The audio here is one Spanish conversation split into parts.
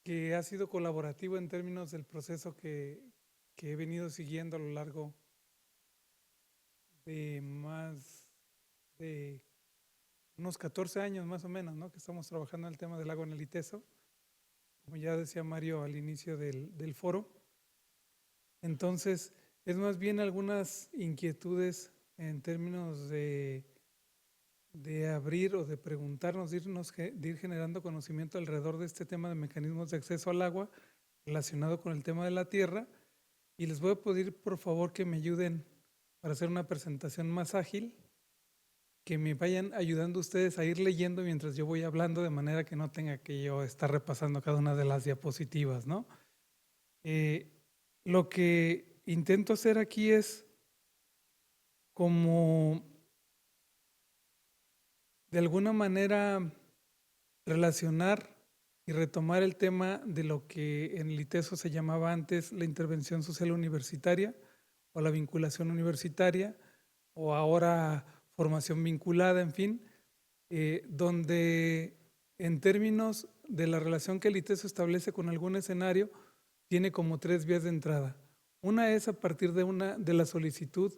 que ha sido colaborativo en términos del proceso que he venido siguiendo a lo largo de más de unos 14 años más o menos, ¿no? Que estamos trabajando en el tema del lago en el Iteso, como ya decía Mario al inicio del foro. Entonces, es más bien algunas inquietudes en términos de abrir o de preguntarnos, de ir generando conocimiento alrededor de este tema de mecanismos de acceso al agua relacionado con el tema de la tierra. Y les voy a pedir por favor que me ayuden para hacer una presentación más ágil, que me vayan ayudando ustedes a ir leyendo mientras yo voy hablando, de manera que no tenga que yo estar repasando cada una de las diapositivas, ¿no? Eh, lo que intento hacer aquí es como de alguna manera relacionar y retomar el tema de lo que en el ITESO se llamaba antes la intervención social universitaria o la vinculación universitaria o ahora formación vinculada, en fin, donde en términos de la relación que el ITESO establece con algún escenario, tiene como tres vías de entrada. Una es a partir de la solicitud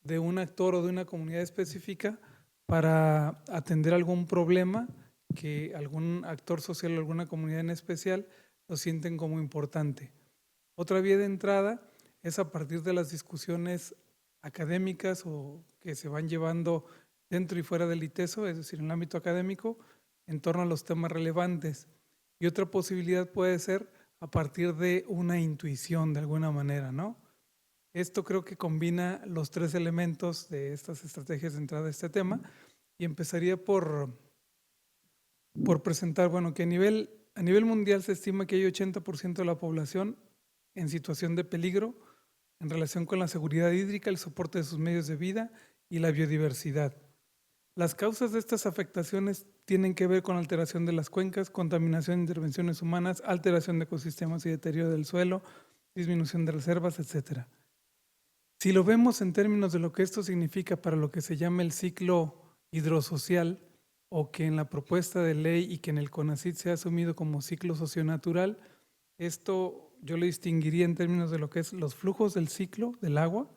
de un actor o de una comunidad específica para atender algún problema que algún actor social o alguna comunidad en especial lo sienten como importante. Otra vía de entrada es a partir de las discusiones académicas o que se van llevando dentro y fuera del ITESO, es decir, en el ámbito académico, en torno a los temas relevantes. Y otra posibilidad puede ser a partir de una intuición de alguna manera, ¿no? Esto creo que combina los tres elementos de estas estrategias de entrada a este tema y empezaría por presentar, bueno, que a nivel mundial se estima que hay 80% de la población en situación de peligro en relación con la seguridad hídrica, el soporte de sus medios de vida y la biodiversidad. Las causas de estas afectaciones tienen que ver con alteración de las cuencas, contaminación de intervenciones humanas, alteración de ecosistemas y deterioro del suelo, disminución de reservas, etcétera. Si lo vemos en términos de lo que esto significa para lo que se llama el ciclo hidrosocial, o que en la propuesta de ley y que en el CONACYT se ha asumido como ciclo socionatural, esto yo lo distinguiría en términos de lo que es los flujos del ciclo del agua,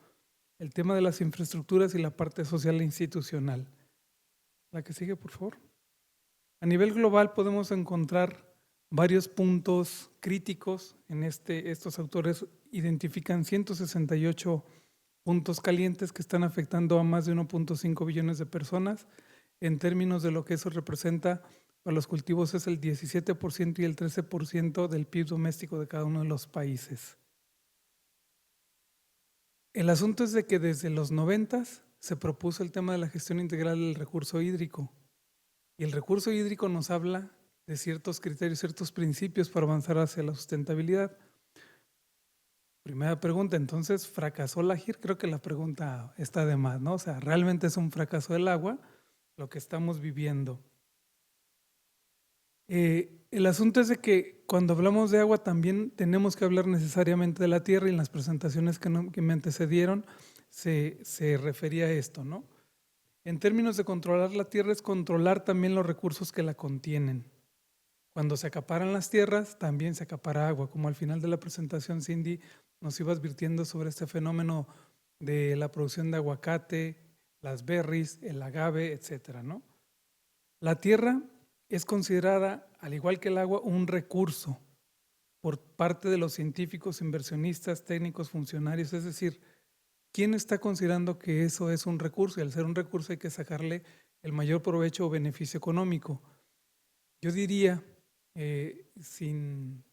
el tema de las infraestructuras y la parte social e institucional. La que sigue, por favor. A nivel global podemos encontrar varios puntos críticos. Estos autores identifican 168 puntos calientes que están afectando a más de 1.5 billones de personas. En términos de lo que eso representa para los cultivos, es el 17% y el 13% del PIB doméstico de cada uno de los países. El asunto es de que desde los 90 se propuso el tema de la gestión integral del recurso hídrico. Y el recurso hídrico nos habla de ciertos criterios, ciertos principios para avanzar hacia la sustentabilidad. Primera pregunta, entonces, ¿fracasó la GIR? Creo que la pregunta está de más, ¿no? O sea, ¿realmente es un fracaso del agua lo que estamos viviendo? El asunto es de que cuando hablamos de agua también tenemos que hablar necesariamente de la tierra, y en las presentaciones que me antecedieron se refería a esto, ¿no? En términos de controlar la tierra es controlar también los recursos que la contienen. Cuando se acaparan las tierras, también se acapara agua, como al final de la presentación Cindy nos iba advirtiendo sobre este fenómeno de la producción de aguacate, las berries, el agave, etcétera, ¿no? La tierra es considerada, al igual que el agua, un recurso por parte de los científicos, inversionistas, técnicos, funcionarios. Es decir, ¿quién está considerando que eso es un recurso? Y al ser un recurso hay que sacarle el mayor provecho o beneficio económico. Yo diría, sin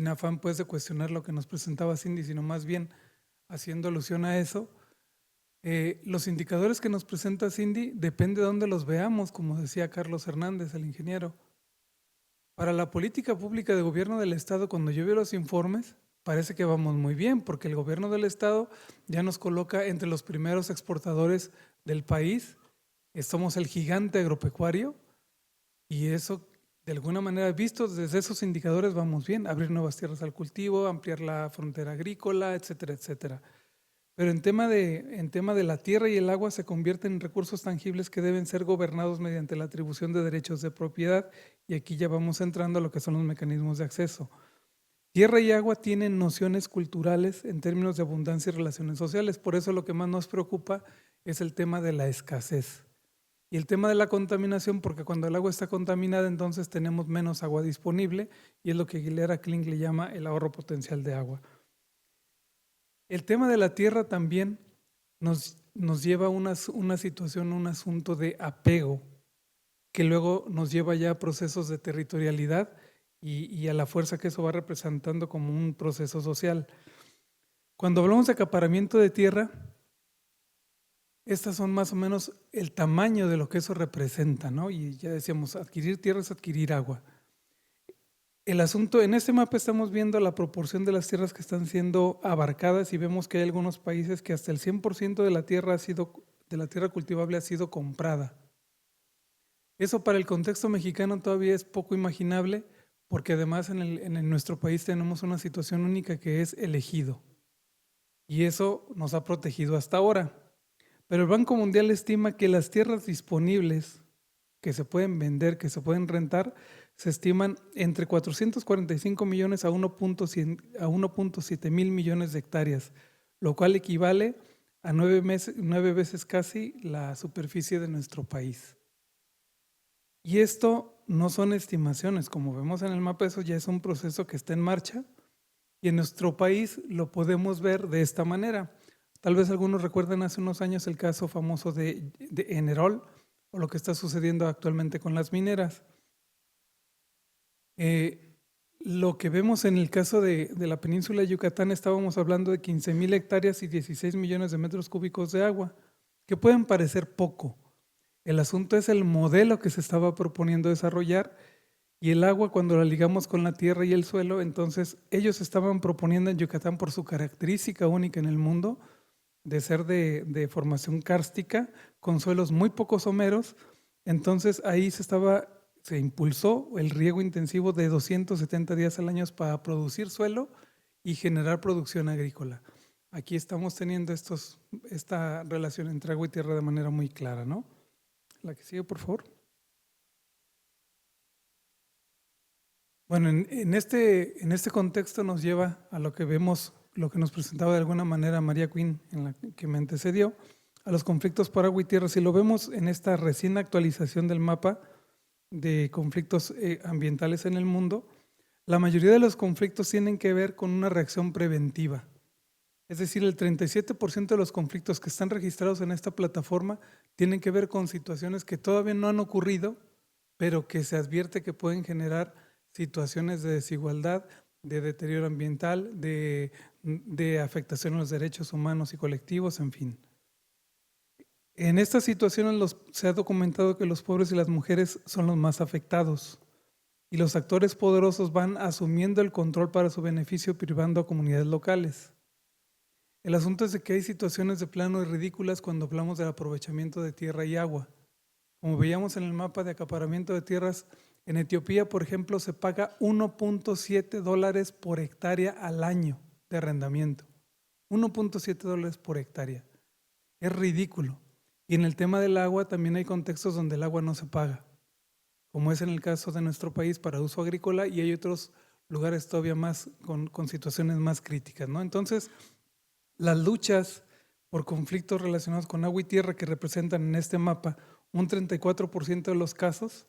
afán pues de cuestionar lo que nos presentaba Cindy, sino más bien haciendo alusión a eso, los indicadores que nos presenta Cindy depende de dónde los veamos, como decía Carlos Hernández, el ingeniero. Para la política pública de gobierno del Estado, cuando yo veo los informes, parece que vamos muy bien, porque el gobierno del Estado ya nos coloca entre los primeros exportadores del país. Somos el gigante agropecuario y eso, de alguna manera, vistos desde esos indicadores, vamos bien. Abrir nuevas tierras al cultivo, ampliar la frontera agrícola, etcétera, etcétera. Pero en tema de la tierra y el agua se convierten en recursos tangibles que deben ser gobernados mediante la atribución de derechos de propiedad. Y aquí ya vamos entrando a lo que son los mecanismos de acceso. Tierra y agua tienen nociones culturales en términos de abundancia y relaciones sociales. Por eso lo que más nos preocupa es el tema de la escasez. Y el tema de la contaminación, porque cuando el agua está contaminada, entonces tenemos menos agua disponible, y es lo que Gilera Kling le llama el ahorro potencial de agua. El tema de la tierra también nos lleva a una situación, un asunto de apego, que luego nos lleva ya a procesos de territorialidad y a la fuerza que eso va representando como un proceso social. Cuando hablamos de acaparamiento de tierra, estas son más o menos el tamaño de lo que eso representa, ¿no? Y ya decíamos, adquirir tierra es adquirir agua. El asunto, en este mapa estamos viendo la proporción de las tierras que están siendo abarcadas y vemos que hay algunos países que hasta el 100% de la tierra de la tierra cultivable ha sido comprada. Eso para el contexto mexicano todavía es poco imaginable, porque además en nuestro país tenemos una situación única que es el ejido. Y eso nos ha protegido hasta ahora. Pero el Banco Mundial estima que las tierras disponibles que se pueden vender, que se pueden rentar, se estiman entre 445 millones a 1.7 mil millones de hectáreas, lo cual equivale a 9 veces casi la superficie de nuestro país. Y esto no son estimaciones, como vemos en el mapa, eso ya es un proceso que está en marcha, y en nuestro país lo podemos ver de esta manera. Tal vez algunos recuerden hace unos años el caso famoso de Enerol, o lo que está sucediendo actualmente con las mineras. Lo que vemos en el caso de la península de Yucatán, estábamos hablando de 15,000 hectáreas y 16 millones de metros cúbicos de agua, que pueden parecer poco. El asunto es el modelo que se estaba proponiendo desarrollar, y el agua, cuando la ligamos con la tierra y el suelo, entonces ellos estaban proponiendo en Yucatán, por su característica única en el mundo, de ser de formación kárstica, con suelos muy poco someros. Entonces ahí se impulsó el riego intensivo de 270 días al año para producir suelo y generar producción agrícola. Aquí estamos teniendo esta relación entre agua y tierra de manera muy clara, ¿no? La que sigue, por favor. Bueno, en este contexto nos lleva a lo que vemos, lo que nos presentaba de alguna manera María Quinn, en la que me antecedió, a los conflictos por agua y tierra. Si lo vemos en esta recién actualización del mapa de conflictos ambientales en el mundo, la mayoría de los conflictos tienen que ver con una reacción preventiva. Es decir, el 37% de los conflictos que están registrados en esta plataforma tienen que ver con situaciones que todavía no han ocurrido, pero que se advierte que pueden generar situaciones de desigualdad, de deterioro ambiental, de afectación a los derechos humanos y colectivos, en fin. En estas situaciones se ha documentado que los pobres y las mujeres son los más afectados, y los actores poderosos van asumiendo el control para su beneficio, privando a comunidades locales. El asunto es de que hay situaciones de plano y ridículas cuando hablamos del aprovechamiento de tierra y agua. Como veíamos en el mapa de acaparamiento de tierras, en Etiopía, por ejemplo, se paga $1.7 por hectárea al año de arrendamiento. $1.7 por hectárea. Es ridículo. Y en el tema del agua también hay contextos donde el agua no se paga, como es en el caso de nuestro país para uso agrícola, y hay otros lugares todavía más con situaciones más críticas, ¿no? Entonces, las luchas por conflictos relacionados con agua y tierra, que representan en este mapa un 34% de los casos,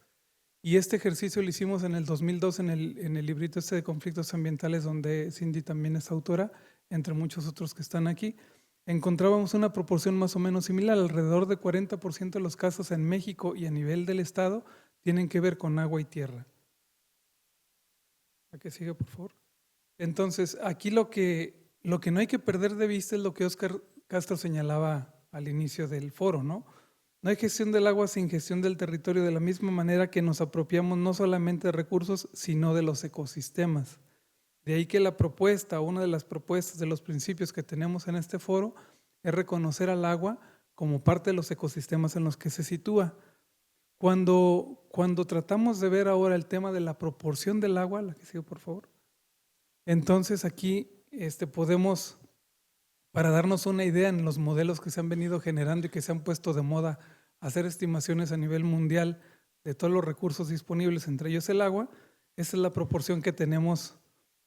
y este ejercicio lo hicimos en el 2002 en el librito de conflictos ambientales, donde Cindy también es autora, entre muchos otros que están aquí. Encontrábamos una proporción más o menos similar. Alrededor de 40% de los casos en México y a nivel del estado tienen que ver con agua y tierra. ¿A qué sigue, por favor? Entonces, aquí lo que no hay que perder de vista es lo que Óscar Castro señalaba al inicio del foro, ¿no? No hay gestión del agua sin gestión del territorio, de la misma manera que nos apropiamos no solamente de recursos, sino de los ecosistemas. De ahí que la propuesta, una de las propuestas de los principios que tenemos en este foro, es reconocer al agua como parte de los ecosistemas en los que se sitúa. Cuando tratamos de ver ahora el tema de la proporción del agua, la que sigue, por favor, entonces aquí podemos para darnos una idea en los modelos que se han venido generando y que se han puesto de moda, hacer estimaciones a nivel mundial de todos los recursos disponibles, entre ellos el agua. Esa es la proporción que tenemos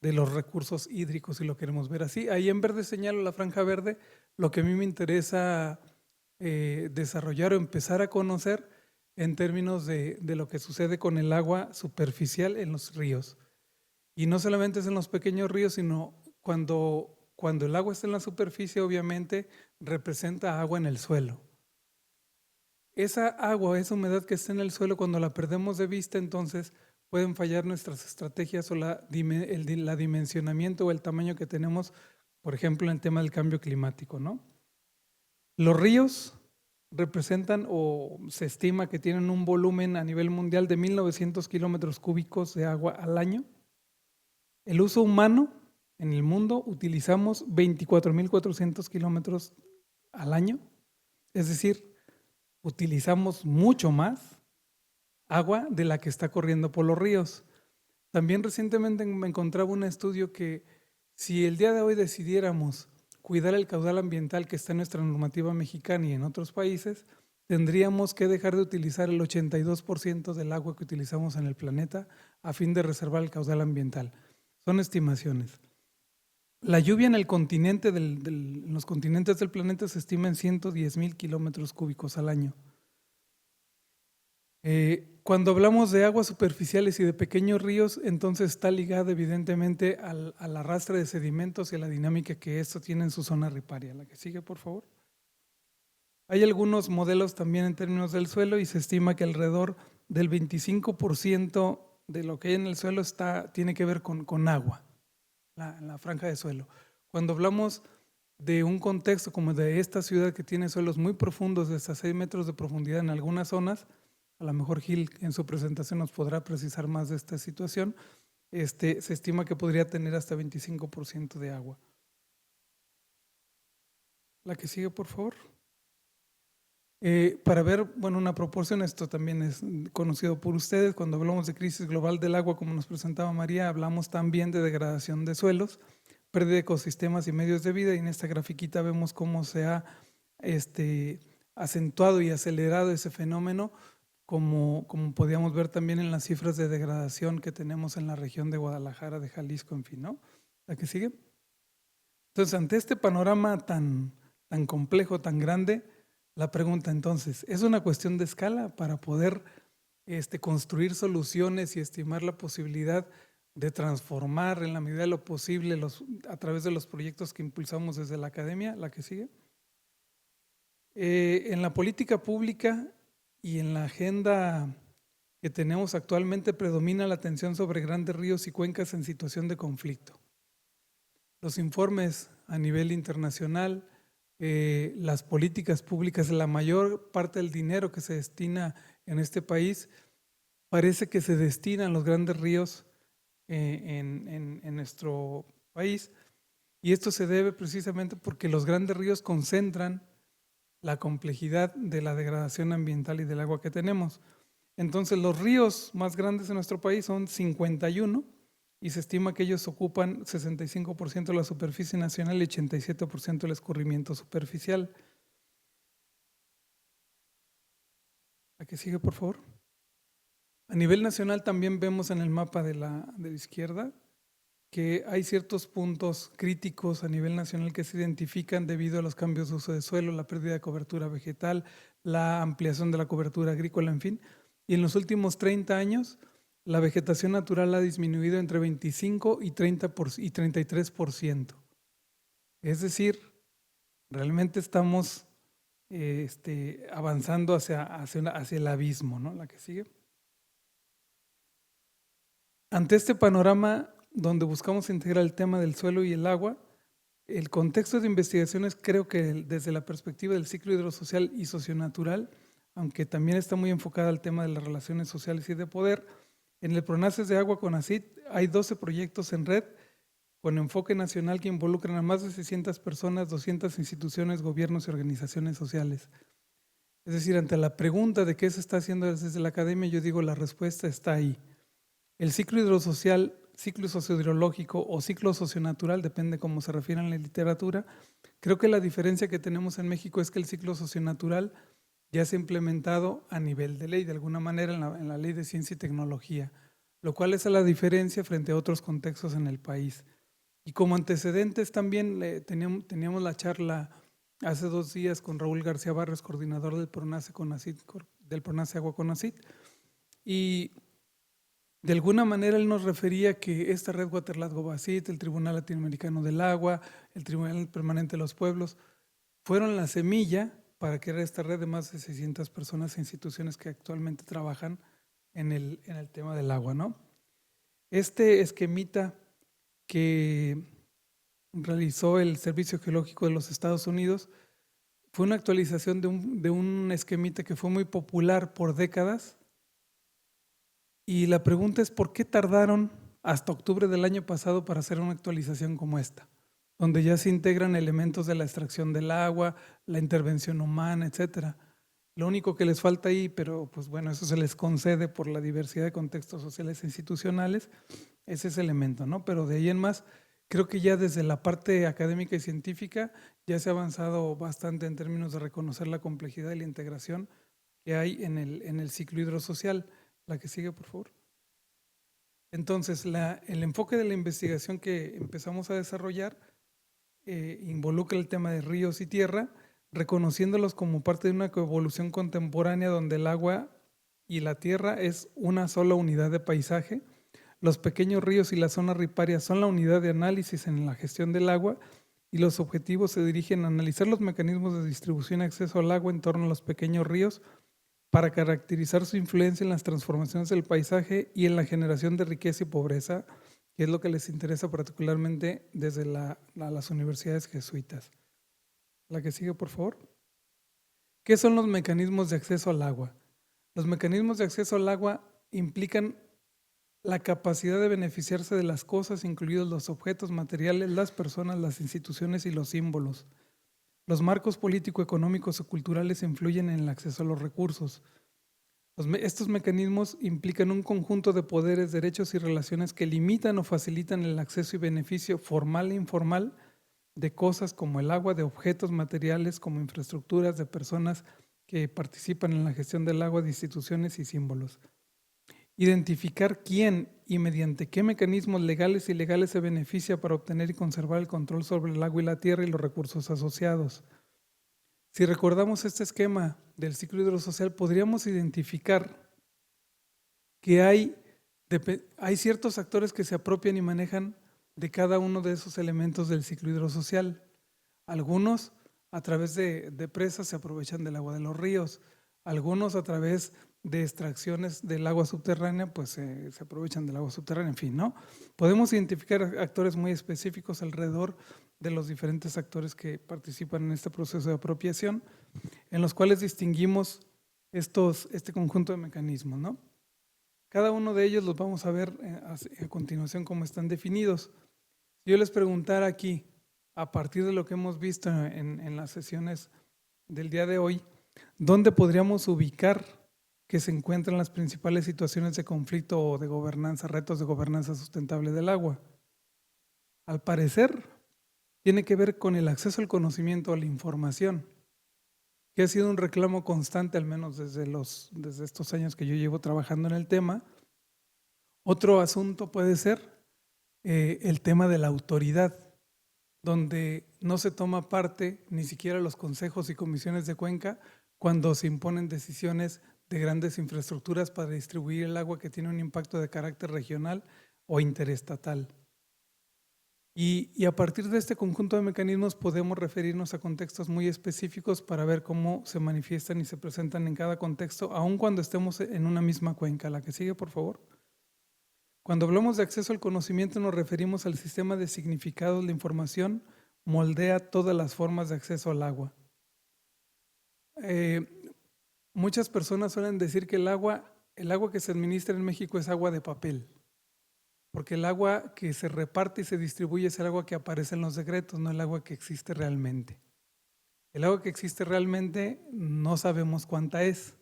de los recursos hídricos, si lo queremos ver así. Ahí en verde señalo la franja verde, lo que a mí me interesa desarrollar o empezar a conocer en términos de lo que sucede con el agua superficial en los ríos. Y no solamente es en los pequeños ríos, sino cuando el agua está en la superficie, obviamente representa agua en el suelo. Esa agua, esa humedad que está en el suelo, cuando la perdemos de vista, entonces pueden fallar nuestras estrategias o la dimensionamiento o el tamaño que tenemos, por ejemplo, en el tema del cambio climático, ¿no? Los ríos representan o se estima que tienen un volumen a nivel mundial de 1.900 kilómetros cúbicos de agua al año. El uso humano en el mundo utilizamos 24.400 kilómetros al año, es decir, utilizamos mucho más agua de la que está corriendo por los ríos. También recientemente me encontraba un estudio que si el día de hoy decidiéramos cuidar el caudal ambiental que está en nuestra normativa mexicana y en otros países, tendríamos que dejar de utilizar el 82% del agua que utilizamos en el planeta a fin de reservar el caudal ambiental. Son estimaciones. La lluvia en el continente en los continentes del planeta se estima en 110,000 kilómetros cúbicos al año. Cuando hablamos de aguas superficiales y de pequeños ríos, entonces está ligado evidentemente al arrastre de sedimentos y a la dinámica que esto tiene en su zona riparia. La que sigue, por favor. Hay algunos modelos también en términos del suelo y se estima que alrededor del 25% de lo que hay en el suelo tiene que ver con agua, la franja de suelo. Cuando hablamos de un contexto como de esta ciudad que tiene suelos muy profundos, de hasta 6 metros de profundidad en algunas zonas, a lo mejor Gil en su presentación nos podrá precisar más de esta situación, se estima que podría tener hasta 25% de agua. La que sigue, por favor. Para ver, bueno, una proporción, esto también es conocido por ustedes, cuando hablamos de crisis global del agua, como nos presentaba María, hablamos también de degradación de suelos, pérdida de ecosistemas y medios de vida, y en esta grafiquita vemos cómo se ha acentuado y acelerado ese fenómeno, como podíamos ver también en las cifras de degradación que tenemos en la región de Guadalajara, de Jalisco, en fin, ¿no? ¿La que sigue? Entonces, ante este panorama tan complejo, tan grande, la pregunta entonces, ¿es una cuestión de escala para poder construir soluciones y estimar la posibilidad de transformar en la medida de lo posible a través de los proyectos que impulsamos desde la academia? La que sigue. En la política pública y en la agenda que tenemos actualmente predomina la atención sobre grandes ríos y cuencas en situación de conflicto. Los informes a nivel internacional, las políticas públicas, la mayor parte del dinero que se destina en este país parece que se destina a los grandes ríos en nuestro país, y esto se debe precisamente porque los grandes ríos concentran la complejidad de la degradación ambiental y del agua que tenemos. Entonces los ríos más grandes en nuestro país son 51 y se estima que ellos ocupan 65% de la superficie nacional y 87% del escurrimiento superficial. ¿La que sigue, por favor? A nivel nacional también vemos en el mapa de la izquierda que hay ciertos puntos críticos a nivel nacional que se identifican debido a los cambios de uso de suelo, la pérdida de cobertura vegetal, la ampliación de la cobertura agrícola, en fin. Y en los últimos 30 años, la vegetación natural ha disminuido entre 25 y 33%. Es decir, realmente estamos avanzando hacia el abismo, ¿no? La que sigue. Ante este panorama donde buscamos integrar el tema del suelo y el agua, el contexto de investigaciones creo que desde la perspectiva del ciclo hidrosocial y socionatural, aunque también está muy enfocada al tema de las relaciones sociales y de poder, en el PRONACES de Agua CONACYT hay 12 proyectos en red con enfoque nacional que involucran a más de 600 personas, 200 instituciones, gobiernos y organizaciones sociales. Es decir, ante la pregunta de qué se está haciendo desde la academia, yo digo la respuesta está ahí. El ciclo hidrosocial, ciclo sociohidrológico o ciclo socionatural, depende cómo se refiere en la literatura, Creo que la diferencia que tenemos en México es que el ciclo socionatural ya se ha implementado a nivel de ley, de alguna manera en la ley de ciencia y tecnología, lo cual es a la diferencia frente a otros contextos en el país. Y como antecedentes también teníamos la charla hace 2 días con Raúl García Barres, coordinador del PRONACE Conacit, del PRONACE Agua Conacit, y de alguna manera él nos refería que esta red Waterlat-Gobacit, el Tribunal Latinoamericano del Agua, el Tribunal Permanente de los Pueblos, fueron la semilla para crear esta red de más de 600 personas e instituciones que actualmente trabajan en el tema del agua, ¿no? Este esquemita que realizó el Servicio Geológico de los Estados Unidos fue una actualización de un esquemita que fue muy popular por décadas. Y la pregunta es, ¿por qué tardaron hasta octubre del año pasado para hacer una actualización como esta? Donde ya se integran elementos de la extracción del agua, la intervención humana, etcétera. Lo único que les falta ahí, pero pues bueno, eso se les concede por la diversidad de contextos sociales e institucionales, es ese elemento, ¿no? Pero de ahí en más, creo que ya desde la parte académica y científica ya se ha avanzado bastante en términos de reconocer la complejidad y la integración que hay en el ciclo hidrosocial. La que sigue, por favor. Entonces, el enfoque de la investigación que empezamos a desarrollar involucra el tema de ríos y tierra, reconociéndolos como parte de una coevolución contemporánea donde el agua y la tierra es una sola unidad de paisaje. Los pequeños ríos y las zonas riparias son la unidad de análisis en la gestión del agua y los objetivos se dirigen a analizar los mecanismos de distribución y acceso al agua en torno a los pequeños ríos para caracterizar su influencia en las transformaciones del paisaje y en la generación de riqueza y pobreza, que es lo que les interesa particularmente desde las universidades jesuitas. La que sigue, por favor. ¿Qué son los mecanismos de acceso al agua? Los mecanismos de acceso al agua implican la capacidad de beneficiarse de las cosas, incluidos los objetos materiales, las personas, las instituciones y los símbolos. Los marcos político-económicos o culturales influyen en el acceso a los recursos. Estos mecanismos implican un conjunto de poderes, derechos y relaciones que limitan o facilitan el acceso y beneficio formal e informal de cosas como el agua, de objetos materiales como infraestructuras, de personas que participan en la gestión del agua, de instituciones y símbolos. Identificar quién y mediante qué mecanismos legales y ilegales se beneficia para obtener y conservar el control sobre el agua y la tierra y los recursos asociados. Si recordamos este esquema del ciclo hidrosocial, podríamos identificar que hay ciertos actores que se apropian y manejan de cada uno de esos elementos del ciclo hidrosocial. Algunos a través de presas se aprovechan del agua de los ríos, algunos a través de extracciones del agua subterránea, pues se aprovechan del agua subterránea, en fin, ¿no? Podemos identificar actores muy específicos alrededor de los diferentes actores que participan en este proceso de apropiación, en los cuales distinguimos este conjunto de mecanismos, ¿no? Cada uno de ellos los vamos a ver a continuación cómo están definidos. Si yo les preguntara aquí, a partir de lo que hemos visto en las sesiones del día de hoy, ¿dónde podríamos ubicar que se encuentran las principales situaciones de conflicto o de gobernanza, retos de gobernanza sustentable del agua? Al parecer, tiene que ver con el acceso al conocimiento, a la información, que ha sido un reclamo constante, al menos desde estos años que yo llevo trabajando en el tema. Otro asunto puede ser el tema de la autoridad, donde no se toma parte ni siquiera los consejos y comisiones de cuenca cuando se imponen decisiones de grandes infraestructuras para distribuir el agua que tiene un impacto de carácter regional o interestatal. Y a partir de este conjunto de mecanismos podemos referirnos a contextos muy específicos para ver cómo se manifiestan y se presentan en cada contexto, aun cuando estemos en una misma cuenca. La que sigue, por favor. Cuando hablamos de acceso al conocimiento nos referimos al sistema de significados. La información moldea todas las formas de acceso al agua. Muchas personas suelen decir que el agua que se administra en México es agua de papel, porque el agua que se reparte y se distribuye es el agua que aparece en los decretos, no el agua que existe realmente. El agua que existe realmente no sabemos cuánta es,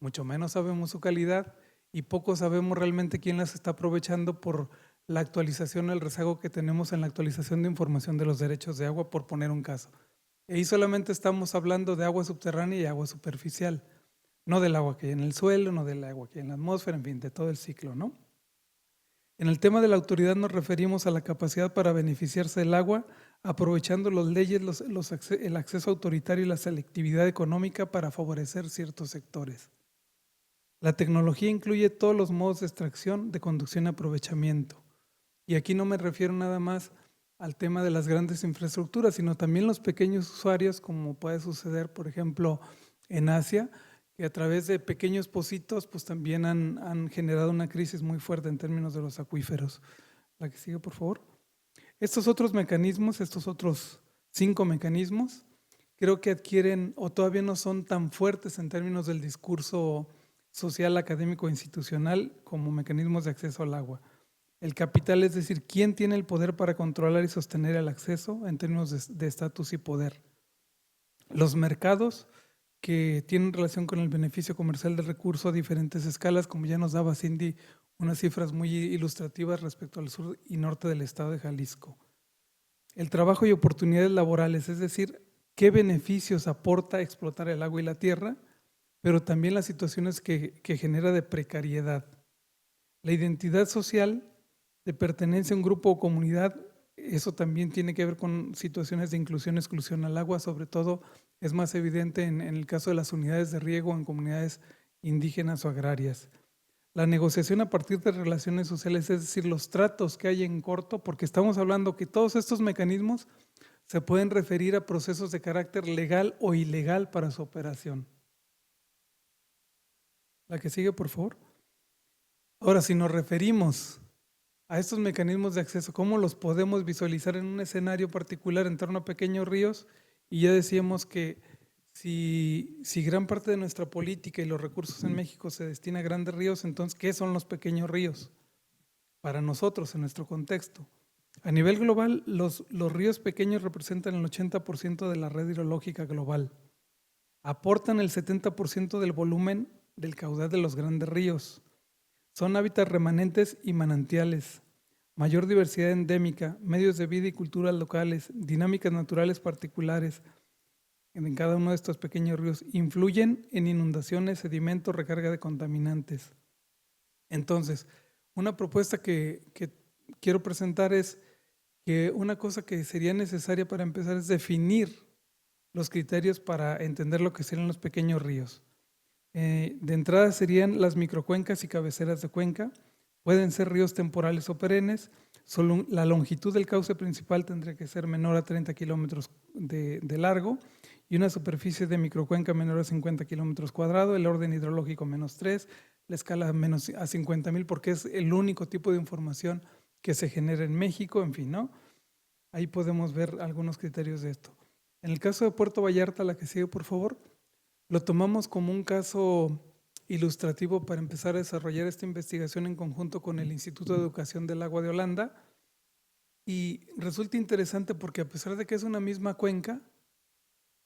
mucho menos sabemos su calidad y poco sabemos realmente quién las está aprovechando por la actualización, el rezago que tenemos en la actualización de información de los derechos de agua, por poner un caso. Y ahí solamente estamos hablando de agua subterránea y agua superficial, no del agua que hay en el suelo, no del agua que hay en la atmósfera, en fin, de todo el ciclo, ¿no? En el tema de la autoridad nos referimos a la capacidad para beneficiarse del agua, aprovechando las leyes, el acceso autoritario y la selectividad económica para favorecer ciertos sectores. La tecnología incluye todos los modos de extracción, de conducción y aprovechamiento. Y aquí no me refiero nada más al tema de las grandes infraestructuras, sino también los pequeños usuarios, como puede suceder, por ejemplo, en Asia, que a través de pequeños pocitos, pues también han generado una crisis muy fuerte en términos de los acuíferos. La que sigue, por favor. Estos otros mecanismos, estos otros 5 mecanismos, creo que adquieren o todavía no son tan fuertes en términos del discurso social, académico e institucional como mecanismos de acceso al agua. El capital, es decir, quién tiene el poder para controlar y sostener el acceso en términos de estatus y poder. Los mercados, que tienen relación con el beneficio comercial del recurso a diferentes escalas, como ya nos daba Cindy unas cifras muy ilustrativas respecto al sur y norte del estado de Jalisco. El trabajo y oportunidades laborales, es decir, qué beneficios aporta explotar el agua y la tierra, pero también las situaciones que genera de precariedad. La identidad social de pertenencia a un grupo o comunidad, eso también tiene que ver con situaciones de inclusión, exclusión al agua, sobre todo es más evidente en el caso de las unidades de riego en comunidades indígenas o agrarias. La negociación a partir de relaciones sociales, es decir, los tratos que hay en corto, porque estamos hablando que todos estos mecanismos se pueden referir a procesos de carácter legal o ilegal para su operación. La que sigue, por favor. Ahora, si nos referimos a estos mecanismos de acceso, ¿cómo los podemos visualizar en un escenario particular en torno a pequeños ríos? Y ya decíamos que si gran parte de nuestra política y los recursos en México se destina a grandes ríos, entonces, ¿qué son los pequeños ríos? Para nosotros, en nuestro contexto. A nivel global, los ríos pequeños representan el 80% de la red hidrológica global. Aportan el 70% del volumen del caudal de los grandes ríos. Son hábitats remanentes y manantiales, mayor diversidad endémica, medios de vida y culturas locales, dinámicas naturales particulares en cada uno de estos pequeños ríos, influyen en inundaciones, sedimentos, recarga de contaminantes. Entonces, una propuesta que quiero presentar es que una cosa que sería necesaria para empezar es definir los criterios para entender lo que serían los pequeños ríos. De entrada serían las microcuencas y cabeceras de cuenca. Pueden ser ríos temporales o perennes. Solo la longitud del cauce principal tendría que ser menor a 30 kilómetros de largo y una superficie de microcuenca menor a 50 kilómetros cuadrados, el orden hidrológico -3, la escala menos a 50,000, porque es el único tipo de información que se genera en México, en fin, ¿no? Ahí podemos ver algunos criterios de esto. En el caso de Puerto Vallarta, la que sigue, por favor, lo tomamos como un caso ilustrativo para empezar a desarrollar esta investigación en conjunto con el Instituto de Educación del Agua de Holanda. Y resulta interesante porque a pesar de que es una misma cuenca,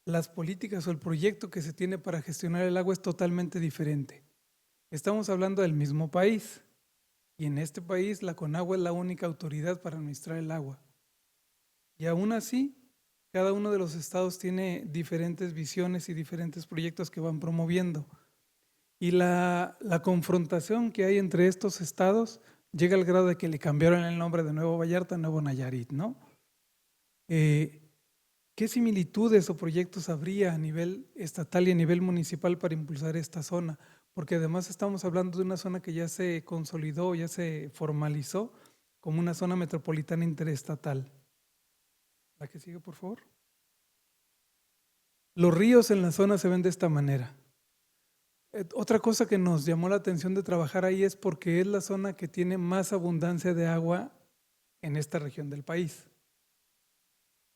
las políticas o el proyecto que se tiene para gestionar el agua es totalmente diferente. Estamos hablando del mismo país y en este país la CONAGUA es la única autoridad para administrar el agua. Y aún así, cada uno de los estados tiene diferentes visiones y diferentes proyectos que van promoviendo. Y la confrontación que hay entre estos estados llega al grado de que le cambiaron el nombre de Nuevo Vallarta a Nuevo Nayarit, ¿no? ¿Qué similitudes o proyectos habría a nivel estatal y a nivel municipal para impulsar esta zona? Porque además estamos hablando de una zona que ya se consolidó, ya se formalizó como una zona metropolitana interestatal. La que sigue, por favor. Los ríos en la zona se ven de esta manera. Otra cosa que nos llamó la atención de trabajar ahí es porque es la zona que tiene más abundancia de agua en esta región del país.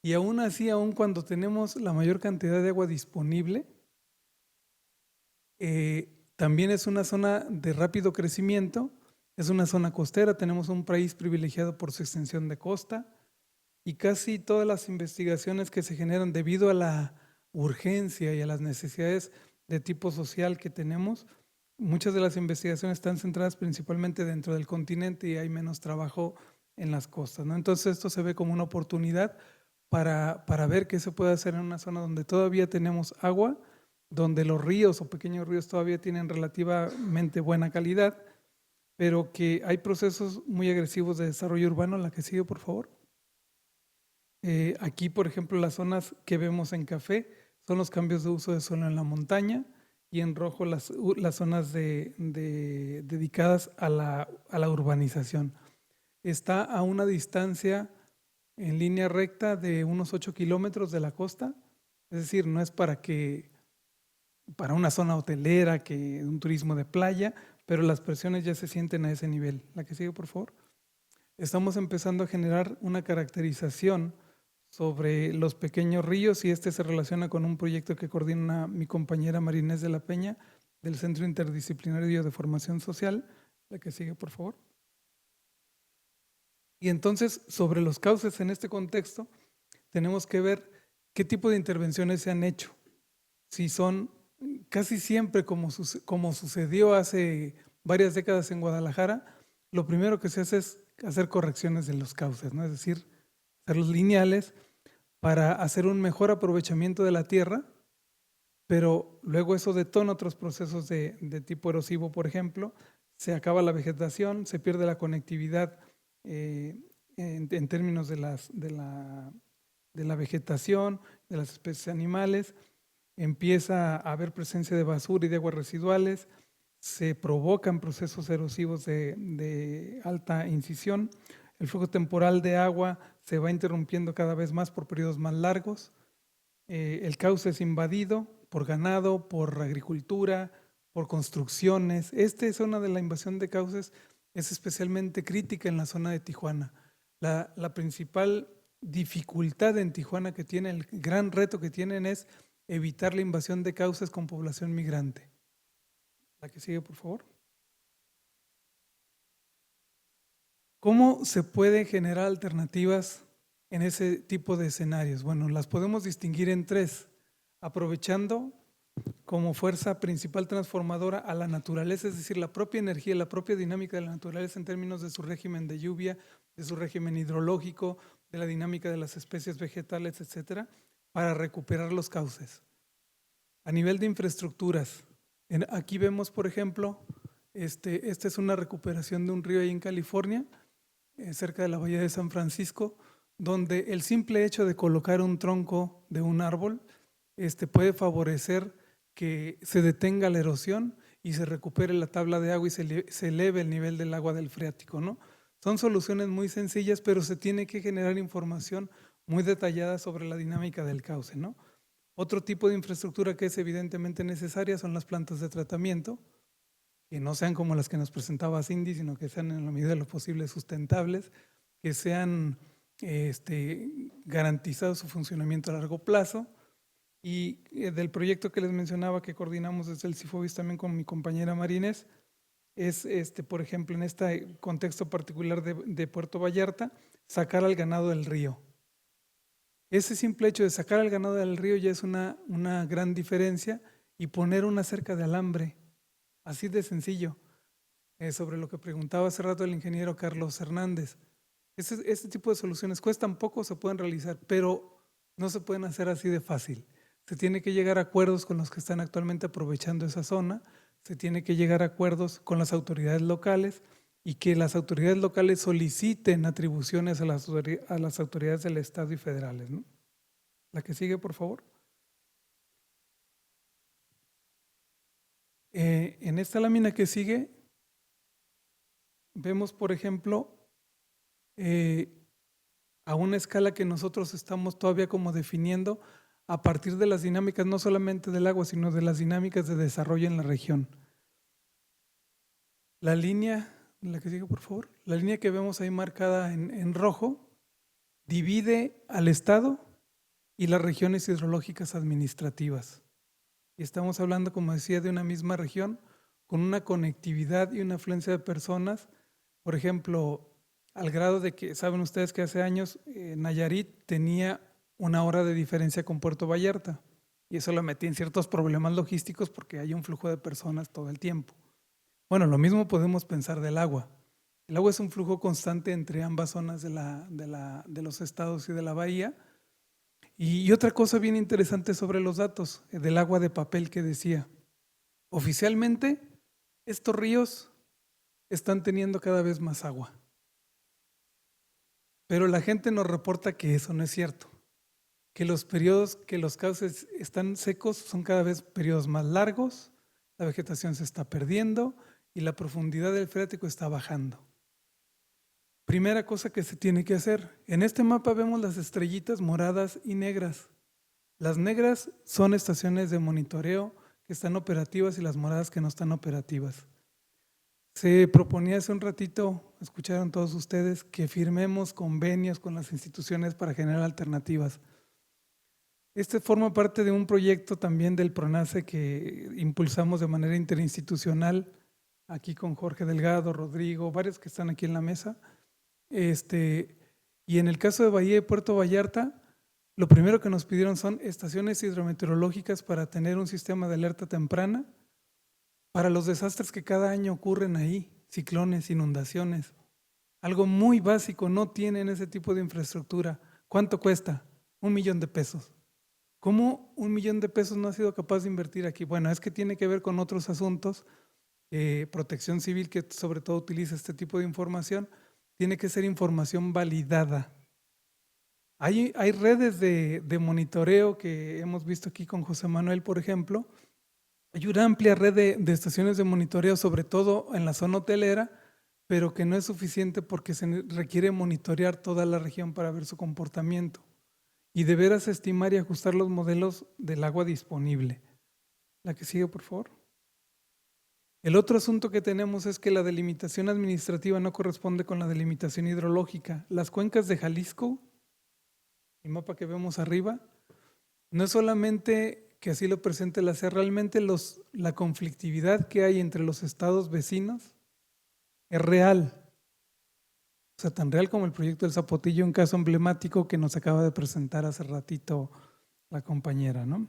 Y aún así, aun cuando tenemos la mayor cantidad de agua disponible, también es una zona de rápido crecimiento, es una zona costera, tenemos un país privilegiado por su extensión de costa y casi todas las investigaciones que se generan debido a la urgencia y a las necesidades de tipo social que tenemos, muchas de las investigaciones están centradas principalmente dentro del continente y hay menos trabajo en las costas, ¿no? Entonces esto se ve como una oportunidad para ver qué se puede hacer en una zona donde todavía tenemos agua, donde los ríos o pequeños ríos todavía tienen relativamente buena calidad, pero que hay procesos muy agresivos de desarrollo urbano. La que sigue, por favor. Aquí, por ejemplo, las zonas que vemos en café son los cambios de uso de suelo en la montaña, y en rojo las zonas dedicadas a la urbanización. Está a una distancia en línea recta de unos 8 kilómetros de la costa, es decir, no es para una zona hotelera, que un turismo de playa, pero las presiones ya se sienten a ese nivel. La que sigue, por favor. Estamos empezando a generar una caracterización sobre los pequeños ríos, y este se relaciona con un proyecto que coordina mi compañera Marinés de la Peña del Centro Interdisciplinario de Formación Social. La que sigue, por favor. Y entonces, sobre los cauces en este contexto, tenemos que ver qué tipo de intervenciones se han hecho. Si son casi siempre, como sucedió hace varias décadas en Guadalajara, lo primero que se hace es hacer correcciones de los cauces, ¿no? Es decir, hacerlos lineales para hacer un mejor aprovechamiento de la tierra, pero luego eso detona otros procesos de tipo erosivo. Por ejemplo, se acaba la vegetación, se pierde la conectividad en términos de la vegetación, de las especies animales, empieza a haber presencia de basura y de aguas residuales, se provocan procesos erosivos de alta incisión, el flujo temporal de agua se va interrumpiendo cada vez más por periodos más largos, el cauce es invadido por ganado, por agricultura, por construcciones. Esta zona de la invasión de cauces es especialmente crítica en la zona de Tijuana. La principal dificultad en Tijuana que tiene, el gran reto que tienen, es evitar la invasión de cauces con población migrante. La que sigue, por favor. ¿Cómo se puede generar alternativas en ese tipo de escenarios? Bueno, las podemos distinguir en tres: aprovechando como fuerza principal transformadora a la naturaleza, es decir, la propia energía, la propia dinámica de la naturaleza en términos de su régimen de lluvia, de su régimen hidrológico, de la dinámica de las especies vegetales, etcétera, para recuperar los cauces. A nivel de infraestructuras, aquí vemos, por ejemplo, esta es una recuperación de un río ahí en California, cerca de la bahía de San Francisco, donde el simple hecho de colocar un tronco de un árbol puede favorecer que se detenga la erosión y se recupere la tabla de agua y se eleve el nivel del agua del freático, ¿no? Son soluciones muy sencillas, pero se tiene que generar información muy detallada sobre la dinámica del cauce, ¿no? Otro tipo de infraestructura que es evidentemente necesaria son las plantas de tratamiento, que no sean como las que nos presentaba Cindy, sino que sean en la medida de lo posible sustentables, que sean garantizado su funcionamiento a largo plazo. Y del proyecto que les mencionaba, que coordinamos desde el CIFOBIS también con mi compañera Marinés, es, por ejemplo, en este contexto particular de Puerto Vallarta, sacar al ganado del río. Ese simple hecho de sacar al ganado del río ya es una gran diferencia, y poner una cerca de alambre, así de sencillo, sobre lo que preguntaba hace rato el ingeniero Carlos Hernández. Este tipo de soluciones cuestan poco, se pueden realizar, pero no se pueden hacer así de fácil. Se tiene que llegar a acuerdos con los que están actualmente aprovechando esa zona, se tiene que llegar a acuerdos con las autoridades locales, y que las autoridades locales soliciten atribuciones a las autoridades del Estado y federales, ¿no? La que sigue, por favor. En esta lámina que sigue, vemos, por ejemplo, a una escala que nosotros estamos todavía como definiendo a partir de las dinámicas no solamente del agua, sino de las dinámicas de desarrollo en la región. La línea, la que sigue, por favor, la línea que vemos ahí marcada en rojo divide al Estado y las regiones hidrológicas administrativas. Y estamos hablando, como decía, de una misma región con una conectividad y una afluencia de personas, por ejemplo, al grado de que, saben ustedes que hace años Nayarit tenía 1 hora de diferencia con Puerto Vallarta, y eso la metía en ciertos problemas logísticos porque hay un flujo de personas todo el tiempo. Bueno, lo mismo podemos pensar del agua. El agua es un flujo constante entre ambas zonas de los estados y de la bahía. Y otra cosa bien interesante sobre los datos del agua de papel que decía, oficialmente estos ríos están teniendo cada vez más agua, pero la gente nos reporta que eso no es cierto, que los periodos, que los cauces están secos son cada vez periodos más largos, la vegetación se está perdiendo y la profundidad del freático está bajando. Primera cosa que se tiene que hacer, en este mapa vemos las estrellitas moradas y negras. Las negras son estaciones de monitoreo que están operativas y las moradas que no están operativas. Se proponía hace un ratito, escucharon todos ustedes, que firmemos convenios con las instituciones para generar alternativas. Este forma parte de un proyecto también del PRONACE que impulsamos de manera interinstitucional, aquí con Jorge Delgado, Rodrigo, varios que están aquí en la mesa. Y en el caso de Bahía y Puerto Vallarta, lo primero que nos pidieron son estaciones hidrometeorológicas para tener un sistema de alerta temprana para los desastres que cada año ocurren ahí, ciclones, inundaciones. Algo muy básico, no tienen ese tipo de infraestructura. ¿Cuánto cuesta? $1,000,000. ¿Cómo $1,000,000 no ha sido capaz de invertir aquí? Bueno, es que tiene que ver con otros asuntos. Protección Civil, que sobre todo utiliza este tipo de información, tiene que ser información validada. Hay redes de monitoreo que hemos visto aquí con José Manuel, por ejemplo. Hay una amplia red de estaciones de monitoreo, sobre todo en la zona hotelera, pero que no es suficiente porque se requiere monitorear toda la región para ver su comportamiento y de veras estimar y ajustar los modelos del agua disponible. La que sigue, por favor. El otro asunto que tenemos es que la delimitación administrativa no corresponde con la delimitación hidrológica. Las cuencas de Jalisco, el mapa que vemos arriba, no es solamente que así lo presente la CER, realmente la conflictividad que hay entre los estados vecinos es real. O sea, tan real como el proyecto del Zapotillo, un caso emblemático que nos acaba de presentar hace ratito la compañera, ¿no?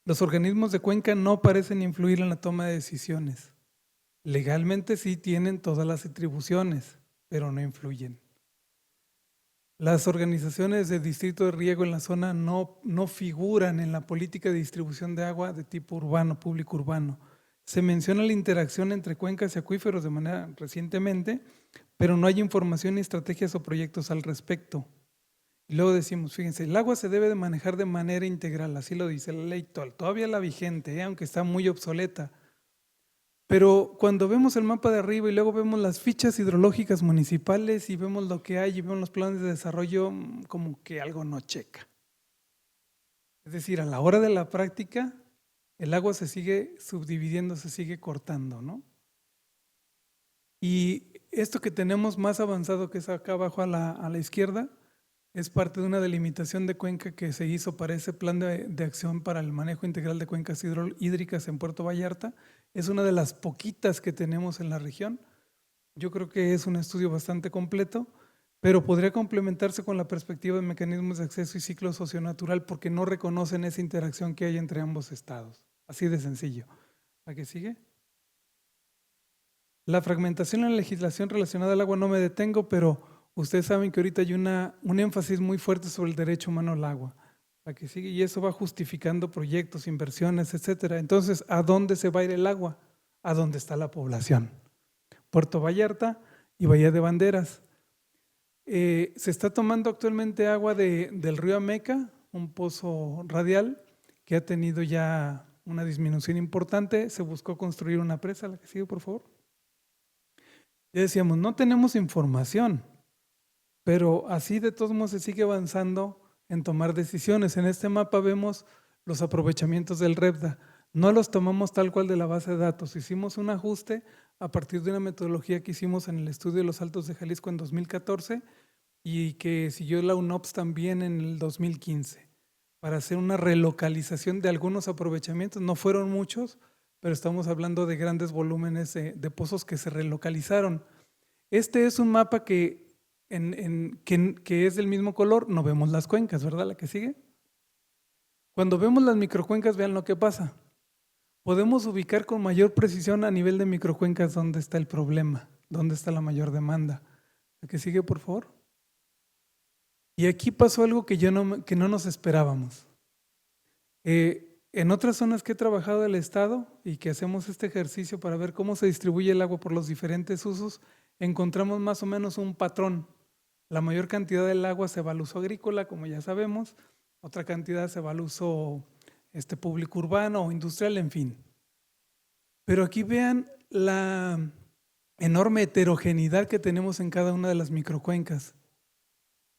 Los organismos de cuenca no parecen influir en la toma de decisiones. Legalmente sí tienen todas las atribuciones, pero no influyen. Las organizaciones de distrito de riego en la zona no figuran en la política de distribución de agua de tipo urbano, público urbano. Se menciona la interacción entre cuencas y acuíferos de manera recientemente, pero no hay información ni estrategias o proyectos al respecto. Y luego decimos, fíjense, el agua se debe de manejar de manera integral, así lo dice la ley actual, todavía la vigente, aunque está muy obsoleta. Pero cuando vemos el mapa de arriba y luego vemos las fichas hidrológicas municipales y vemos lo que hay y vemos los planes de desarrollo, como que algo no checa. Es decir, a la hora de la práctica, el agua se sigue subdividiendo, se sigue cortando, ¿no? Y esto que tenemos más avanzado, que es acá abajo a la izquierda, es parte de una delimitación de cuenca que se hizo para ese plan de acción para el manejo integral de cuencas hídricas en Puerto Vallarta. Es una de las poquitas que tenemos en la región. Yo creo que es un estudio bastante completo, pero podría complementarse con la perspectiva de mecanismos de acceso y ciclo socionatural porque no reconocen esa interacción que hay entre ambos estados. Así de sencillo. ¿La que sigue? La fragmentación en la legislación relacionada al agua no me detengo, pero ustedes saben que ahorita hay un énfasis muy fuerte sobre el derecho humano al agua, la que sigue, y eso va justificando proyectos, inversiones, etcétera. Entonces, ¿a dónde se va a ir el agua? A dónde está la población. Puerto Vallarta y Bahía de Banderas. Se está tomando actualmente agua del río Ameca, un pozo radial que ha tenido ya una disminución importante. Se buscó construir una presa, la que sigue, por favor. Ya decíamos, no tenemos información, pero así de todos modos se sigue avanzando en tomar decisiones. En este mapa vemos los aprovechamientos del REPDA. No los tomamos tal cual de la base de datos. Hicimos un ajuste a partir de una metodología que hicimos en el estudio de los Altos de Jalisco en 2014 y que siguió la UNOPS también en el 2015 para hacer una relocalización de algunos aprovechamientos. No fueron muchos, pero estamos hablando de grandes volúmenes de pozos que se relocalizaron. Este es un mapa que es del mismo color, no vemos las cuencas, ¿verdad? La que sigue. Cuando vemos las microcuencas, vean lo que pasa. Podemos ubicar con mayor precisión a nivel de microcuencas dónde está el problema. dónde está la mayor demanda. La que sigue, por favor. Y aquí pasó algo que no nos esperábamos. En otras zonas que he trabajado del estado y que hacemos este ejercicio para ver cómo se distribuye el agua por los diferentes usos, encontramos más o menos un patrón. La mayor cantidad del agua se va al uso agrícola, como ya sabemos, otra cantidad se va al uso público urbano o industrial, en fin. Pero aquí vean la enorme heterogeneidad que tenemos en cada una de las microcuencas.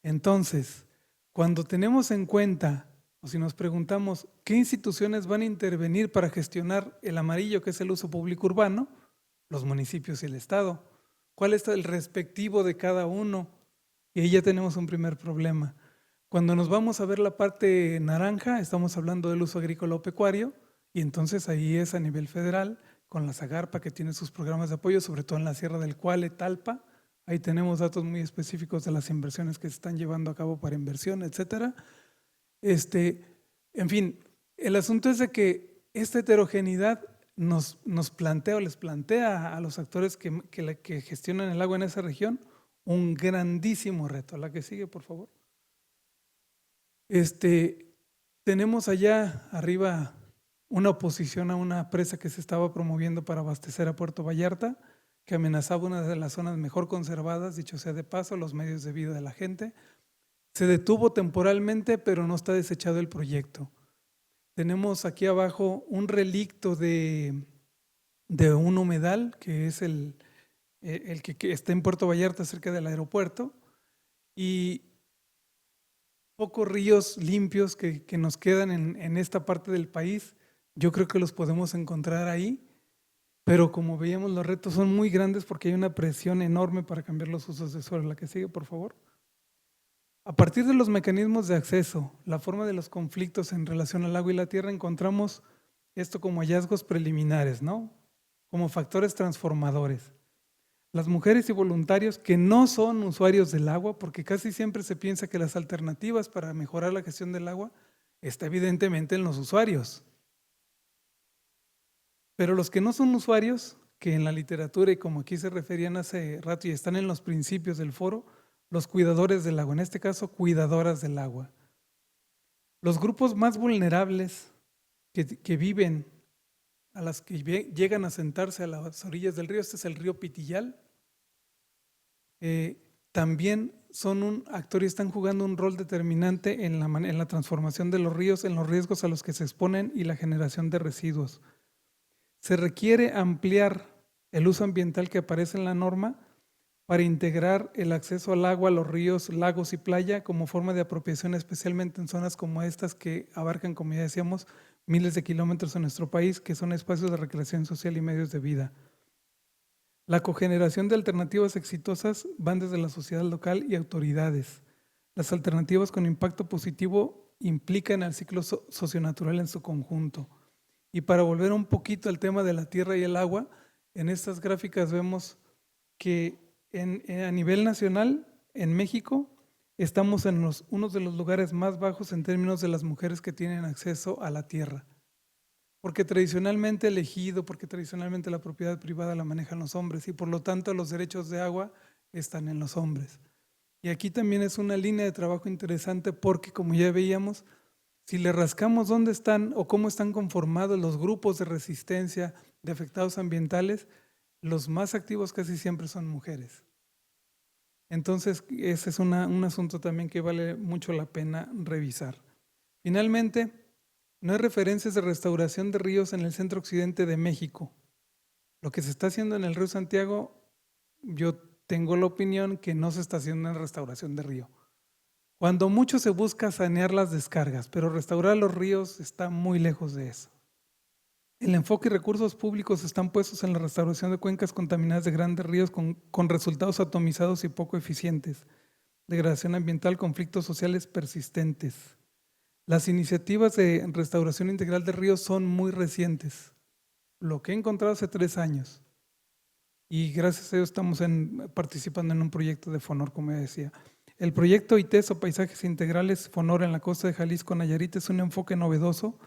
Entonces, cuando tenemos en cuenta, o si nos preguntamos, ¿qué instituciones van a intervenir para gestionar el amarillo, que es el uso público urbano? Los municipios y el Estado. ¿Cuál es el respectivo de cada uno? Y ahí ya tenemos un primer problema. Cuando nos vamos a ver la parte naranja, estamos hablando del uso agrícola o pecuario, y entonces ahí es a nivel federal, con la Zagarpa, que tiene sus programas de apoyo, sobre todo en la Sierra del Cuale, Talpa. Ahí tenemos datos muy específicos de las inversiones que se están llevando a cabo para inversión, etcétera. En fin, el asunto es de que esta heterogeneidad nos plantea o les plantea a los actores que gestionan el agua en esa región un grandísimo reto. La que sigue, por favor. Tenemos allá arriba una oposición a una presa que se estaba promoviendo para abastecer a Puerto Vallarta, que amenazaba una de las zonas mejor conservadas, dicho sea de paso, los medios de vida de la gente. Se detuvo temporalmente, pero no está desechado el proyecto. Tenemos aquí abajo un relicto de un humedal, que es el que está en Puerto Vallarta, cerca del aeropuerto, y pocos ríos limpios que nos quedan en esta parte del país. Yo creo que los podemos encontrar ahí, pero como veíamos, los retos son muy grandes porque hay una presión enorme para cambiar los usos de suelo. La que sigue, por favor. A partir de los mecanismos de acceso, la forma de los conflictos en relación al agua y la tierra, encontramos esto como hallazgos preliminares, ¿no? Como factores transformadores. Las mujeres y voluntarios que no son usuarios del agua, porque casi siempre se piensa que las alternativas para mejorar la gestión del agua está evidentemente en los usuarios. Pero los que no son usuarios, que en la literatura y como aquí se referían hace rato y están en los principios del foro, los cuidadores del agua, en este caso cuidadoras del agua. Los grupos más vulnerables que viven, a las que llegan a sentarse a las orillas del río, este es el río Pitillal, también son un actor y están jugando un rol determinante en la transformación de los ríos, en los riesgos a los que se exponen y la generación de residuos. Se requiere ampliar el uso ambiental que aparece en la norma para integrar el acceso al agua, a los ríos, lagos y playa como forma de apropiación, especialmente en zonas como estas que abarcan, como ya decíamos, miles de kilómetros en nuestro país, que son espacios de recreación social y medios de vida. La cogeneración de alternativas exitosas van desde la sociedad local y autoridades. Las alternativas con impacto positivo implican el ciclo socionatural en su conjunto. Y para volver un poquito al tema de la tierra y el agua, en estas gráficas vemos que a nivel nacional, en México, estamos en uno de los lugares más bajos en términos de las mujeres que tienen acceso a la tierra. Porque tradicionalmente el ejido, porque tradicionalmente la propiedad privada la manejan los hombres y por lo tanto los derechos de agua están en los hombres. Y aquí también es una línea de trabajo interesante porque, como ya veíamos, si le rascamos dónde están o cómo están conformados los grupos de resistencia de afectados ambientales, los más activos casi siempre son mujeres. Entonces, ese es un asunto también que vale mucho la pena revisar. Finalmente, no hay referencias de restauración de ríos en el centro occidente de México. Lo que se está haciendo en el río Santiago, yo tengo la opinión que no se está haciendo en restauración de río. Cuando mucho se busca sanear las descargas, pero restaurar los ríos está muy lejos de eso. El enfoque y recursos públicos están puestos en la restauración de cuencas contaminadas de grandes ríos con resultados atomizados y poco eficientes, degradación ambiental, conflictos sociales persistentes. Las iniciativas de restauración integral de ríos son muy recientes, lo que he encontrado hace 3 años. Y gracias a ello estamos participando en un proyecto de FONOR, como ya decía. El proyecto ITES o Paisajes Integrales FONOR en la costa de Jalisco, Nayarit, es un enfoque novedoso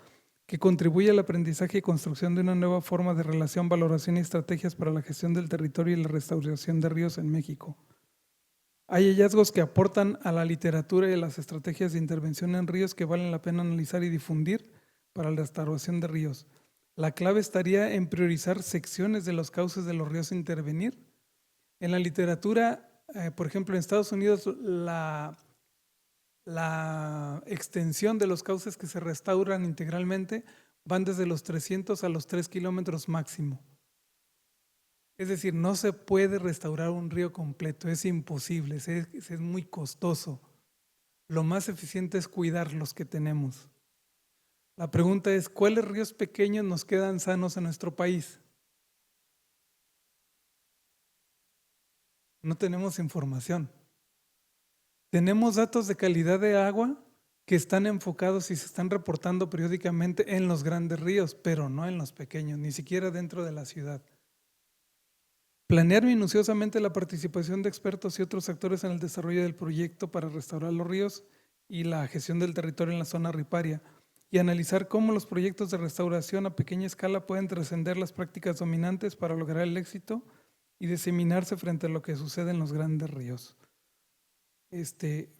que contribuye al aprendizaje y construcción de una nueva forma de relación, valoración y estrategias para la gestión del territorio y la restauración de ríos en México. Hay hallazgos que aportan a la literatura y a las estrategias de intervención en ríos que valen la pena analizar y difundir para la restauración de ríos. La clave estaría en priorizar secciones de los cauces de los ríos a intervenir. En la literatura, por ejemplo, en Estados Unidos, la extensión de los cauces que se restauran integralmente van desde los 300 a los 3 kilómetros máximo. Es decir, no se puede restaurar un río completo, es imposible, es muy costoso. Lo más eficiente es cuidar los que tenemos. La pregunta es, ¿cuáles ríos pequeños nos quedan sanos en nuestro país? No tenemos información. Tenemos datos de calidad de agua que están enfocados y se están reportando periódicamente en los grandes ríos, pero no en los pequeños, ni siquiera dentro de la ciudad. Planear minuciosamente la participación de expertos y otros actores en el desarrollo del proyecto para restaurar los ríos y la gestión del territorio en la zona riparia, y analizar cómo los proyectos de restauración a pequeña escala pueden trascender las prácticas dominantes para lograr el éxito y diseminarse frente a lo que sucede en los grandes ríos.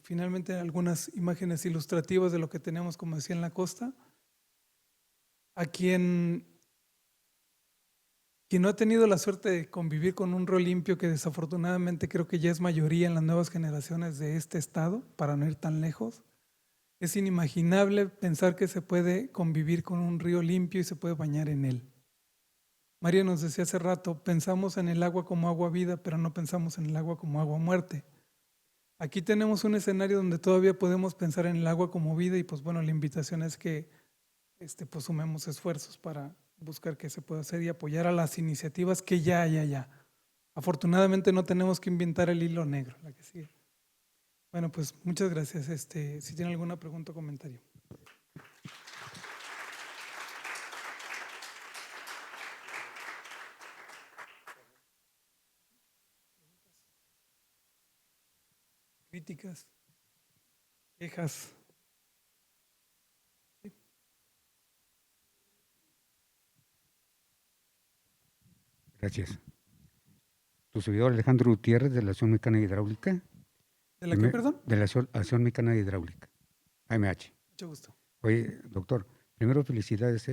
Finalmente, algunas imágenes ilustrativas de lo que tenemos, como decía, en la costa. A quien no ha tenido la suerte de convivir con un río limpio, que desafortunadamente creo que ya es mayoría en las nuevas generaciones de este estado, para no ir tan lejos, es inimaginable pensar que se puede convivir con un río limpio y se puede bañar en él. María nos decía hace rato, pensamos en el agua como agua vida, pero no pensamos en el agua como agua muerte. Aquí tenemos un escenario donde todavía podemos pensar en el agua como vida y pues bueno, la invitación es que pues sumemos esfuerzos para buscar qué se puede hacer y apoyar a las iniciativas que ya hay allá. Afortunadamente no tenemos que inventar el hilo negro, la que sigue. Bueno, pues muchas gracias. Si tienen alguna pregunta o comentario. Críticas, quejas. Gracias. Tu servidor Alejandro Gutiérrez, de la Acción Mecánica Hidráulica. ¿De la qué, perdón? De la Acción Mecánica Hidráulica, AMH. Mucho gusto. Oye, doctor, primero felicidades.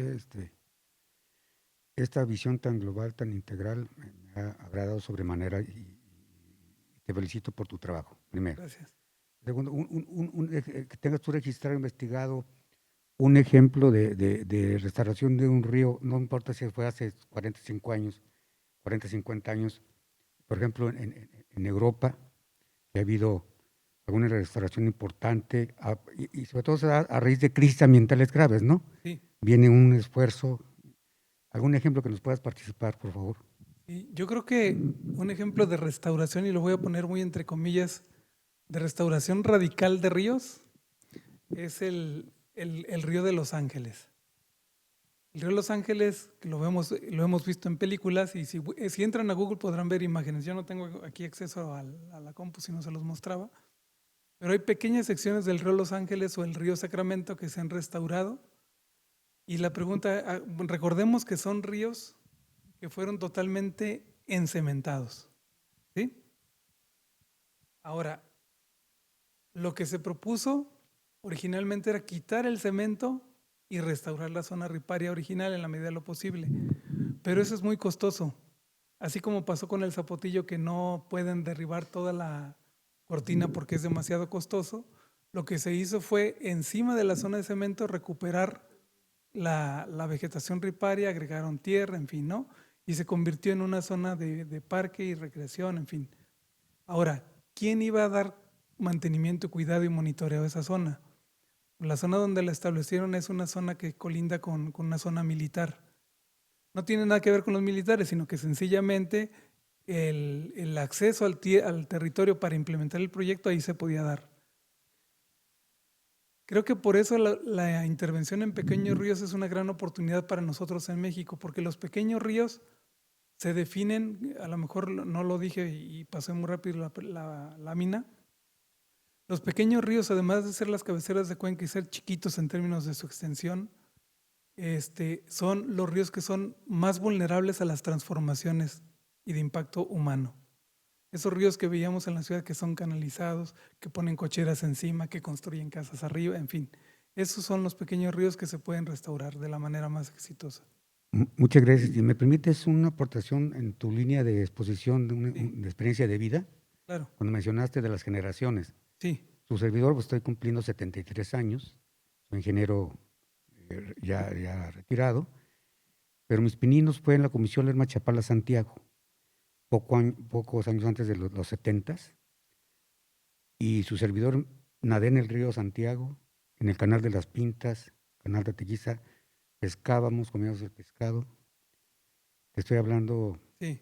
Esta visión tan global, tan integral, me ha agradado sobremanera y te felicito por tu trabajo, primero. Gracias. Segundo, que tengas tú registrado, investigado un ejemplo de restauración de un río, no importa si fue hace 45 años, 40, 50 años, por ejemplo, en Europa, que ha habido alguna restauración importante, y sobre todo a raíz de crisis ambientales graves, ¿no? Sí. Viene un esfuerzo. ¿Algún ejemplo que nos puedas participar, por favor? Sí, yo creo que un ejemplo de restauración, y lo voy a poner muy entre comillas, de restauración radical de ríos, es el río de Los Ángeles. El río de Los Ángeles, que lo hemos visto en películas, y si entran a Google podrán ver imágenes. Yo no tengo aquí acceso a la compu, si no se los mostraba, pero hay pequeñas secciones del río Los Ángeles o el río Sacramento que se han restaurado. Y la pregunta, recordemos que son ríos que fueron totalmente encementados, ¿sí? Ahora, lo que se propuso originalmente era quitar el cemento y restaurar la zona riparia original en la medida de lo posible, pero eso es muy costoso, así como pasó con el Zapotillo, que no pueden derribar toda la cortina porque es demasiado costoso. Lo que se hizo fue, encima de la zona de cemento, recuperar la vegetación riparia, agregaron tierra, en fin, ¿no? Y se convirtió en una zona de parque y recreación, en fin. Ahora, ¿quién iba a dar mantenimiento, cuidado y monitoreo a esa zona? La zona donde la establecieron es una zona que colinda con una zona militar. No tiene nada que ver con los militares, sino que sencillamente el acceso al territorio para implementar el proyecto ahí se podía dar. Creo que por eso la intervención en pequeños ríos es una gran oportunidad para nosotros en México, porque los pequeños ríos se definen, a lo mejor no lo dije y pasé muy rápido la lámina. Los pequeños ríos, además de ser las cabeceras de cuenca y ser chiquitos en términos de su extensión, son los ríos que son más vulnerables a las transformaciones y de impacto humano. Esos ríos que veíamos en la ciudad que son canalizados, que ponen cocheras encima, que construyen casas arriba, en fin. Esos son los pequeños ríos que se pueden restaurar de la manera más exitosa. Muchas gracias. ¿Y me permites una aportación en tu línea de exposición Sí, de experiencia de vida? claro, Cuando mencionaste de las generaciones. sí, Su servidor, pues estoy cumpliendo 73 años, soy ingeniero ya retirado, pero mis pininos fue en la Comisión Lerma Chapala Santiago, pocos años antes de los 70s, y su servidor nadé en el río Santiago, en el Canal de las Pintas, Canal de Teguiza, pescábamos, comíamos el pescado. Te estoy hablando sí.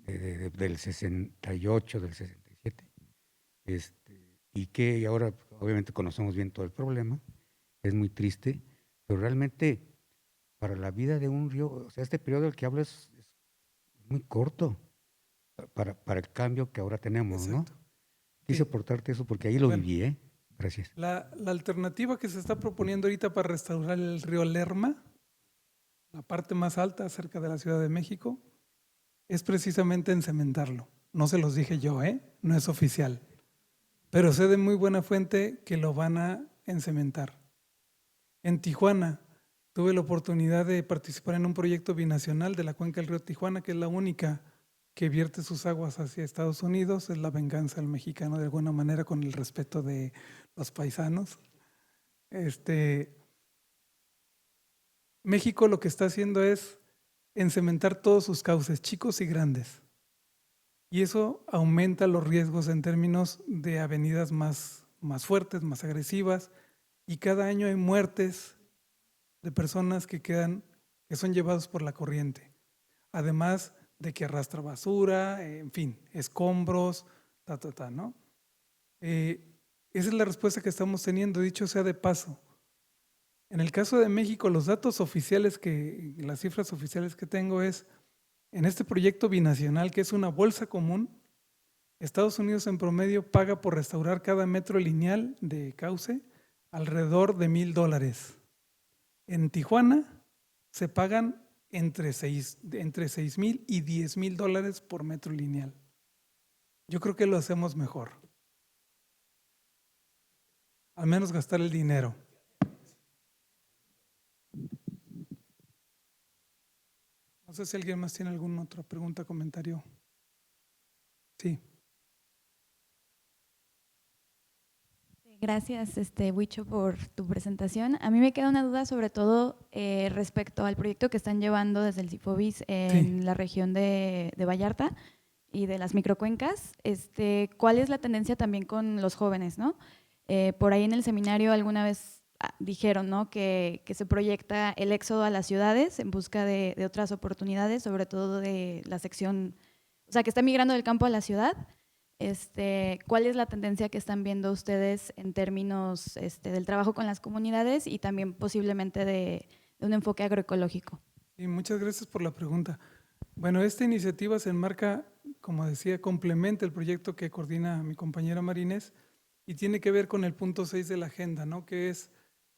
del 68, del 67, y que ahora obviamente conocemos bien todo el problema, es muy triste, pero realmente para la vida de un río, o sea, este periodo del que hablo es muy corto para el cambio que ahora tenemos, ¿no? Exacto. Quise Sí. aportarte eso porque ahí lo Bueno, viví, ¿eh? Gracias. la alternativa que se está proponiendo ahorita para restaurar el río Lerma, la parte más alta cerca de la Ciudad de México, es precisamente encementarlo. No se los dije yo, ¿eh? No es oficial. Pero sé de muy buena fuente que lo van a encementar. En Tijuana tuve la oportunidad de participar en un proyecto binacional de la cuenca del río Tijuana, que es la única que vierte sus aguas hacia Estados Unidos. Es la venganza del mexicano de alguna manera con el respeto de los paisanos. México lo que está haciendo es encementar todos sus cauces, chicos y grandes. Y eso aumenta los riesgos en términos de avenidas más fuertes, más agresivas. Y cada año hay muertes de personas que son llevados por la corriente. Además de que arrastra basura, en fin, escombros, ¿no? Esa es la respuesta que estamos teniendo, dicho sea de paso. En el caso de México, los datos oficiales las cifras oficiales que tengo es, en este proyecto binacional, que es una bolsa común, Estados Unidos en promedio paga por restaurar cada metro lineal de cauce alrededor de $1,000. En Tijuana se pagan entre 6,000 y $10,000 por metro lineal. Yo creo que lo hacemos mejor. Al menos gastar el dinero. No sé si alguien más tiene alguna otra pregunta, comentario. Sí, Gracias, Huicho, por tu presentación. A mí me queda una duda sobre todo respecto al proyecto que están llevando desde el Cifobis sí. en la región de Vallarta y de las microcuencas. ¿Cuál es la tendencia también con los jóvenes, no? Por ahí en el seminario alguna vez dijeron, ¿no? que se proyecta el éxodo a las ciudades en busca de otras oportunidades, sobre todo de la sección, o sea, que está migrando del campo a la ciudad. ¿Cuál es la tendencia que están viendo ustedes en términos del trabajo con las comunidades y también posiblemente de un enfoque agroecológico? Y muchas gracias por la pregunta. Bueno, esta iniciativa se enmarca, como decía, complementa el proyecto que coordina mi compañera Marinés y tiene que ver con el punto 6 de la agenda, ¿no? Que es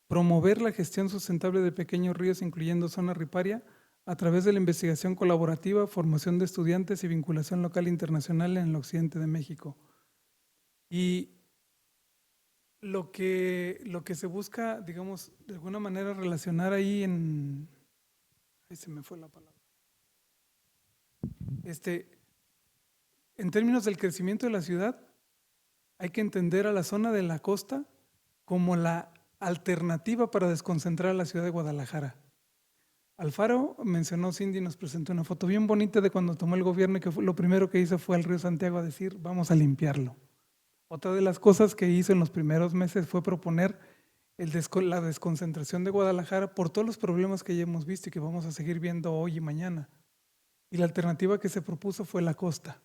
promover la gestión sustentable de pequeños ríos, incluyendo zona riparia, a través de la investigación colaborativa, formación de estudiantes y vinculación local e internacional en el occidente de México. Y lo que se busca, digamos, de alguna manera relacionar ahí ahí se me fue la palabra. En términos del crecimiento de la ciudad, hay que entender a la zona de la costa como la alternativa para desconcentrar a la ciudad de Guadalajara. Alfaro mencionó, Cindy nos presentó una foto bien bonita de cuando tomó el gobierno y que lo primero que hizo fue al río Santiago a decir, vamos a limpiarlo. Otra de las cosas que hizo en los primeros meses fue proponer la desconcentración de Guadalajara por todos los problemas que ya hemos visto y que vamos a seguir viendo hoy y mañana. Y la alternativa que se propuso fue la costa.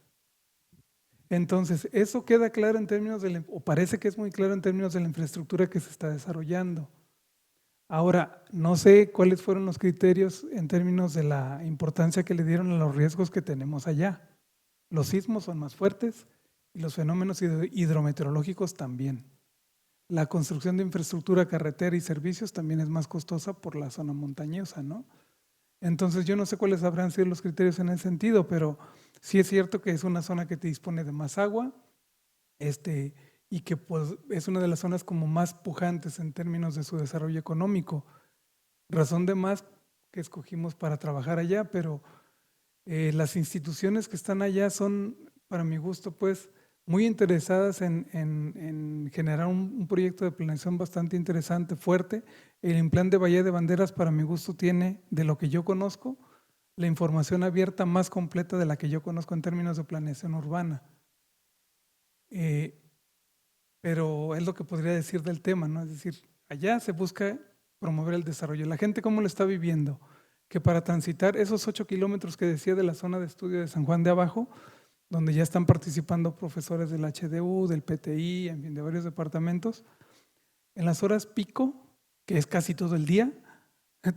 Entonces, eso queda claro en términos o parece que es muy claro en términos de la infraestructura que se está desarrollando. Ahora, no sé cuáles fueron los criterios en términos de la importancia que le dieron a los riesgos que tenemos allá. Los sismos son más fuertes y los fenómenos hidrometeorológicos también. la construcción de infraestructura carretera y servicios también es más costosa por la zona montañosa, ¿no? Entonces yo no sé cuáles habrán sido los criterios en ese sentido, pero sí es cierto que es una zona que te dispone de más agua, y que pues es una de las zonas como más pujantes en términos de su desarrollo económico. Razón de más que escogimos para trabajar allá, pero las instituciones que están allá son, para mi gusto, pues muy interesadas en generar un proyecto de planeación bastante interesante, fuerte. El Implan de Bahía de Banderas, para mi gusto, tiene, de lo que yo conozco, la información abierta más completa de la que yo conozco en términos de planeación urbana. Pero es lo que podría decir del tema, ¿no? Es decir, allá se busca promover el desarrollo. La gente, ¿cómo lo está viviendo? Que para transitar esos 8 kilómetros que decía de la zona de estudio de San Juan de Abajo, donde ya están participando profesores del HDU, del PTI, en fin, de varios departamentos, en las horas pico, que es casi todo el día,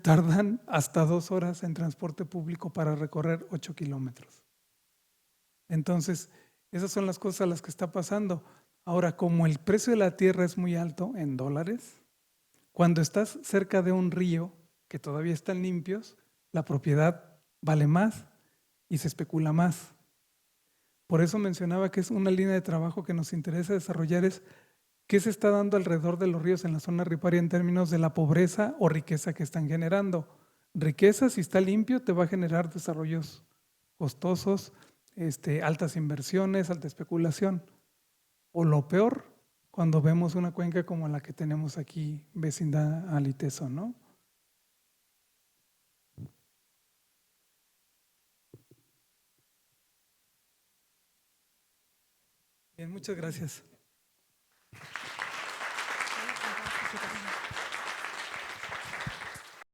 tardan hasta 2 horas en transporte público para recorrer 8 kilómetros. Entonces, esas son las cosas a las que está pasando. Ahora, como el precio de la tierra es muy alto en dólares, cuando estás cerca de un río que todavía están limpios, la propiedad vale más y se especula más. Por eso mencionaba que es una línea de trabajo que nos interesa desarrollar, es qué se está dando alrededor de los ríos en la zona riparia en términos de la pobreza o riqueza que están generando. Riqueza, si está limpio, te va a generar desarrollos costosos, altas inversiones, alta especulación. O lo peor, cuando vemos una cuenca como la que tenemos aquí, vecindad al ITESO, ¿no? Bien, muchas gracias.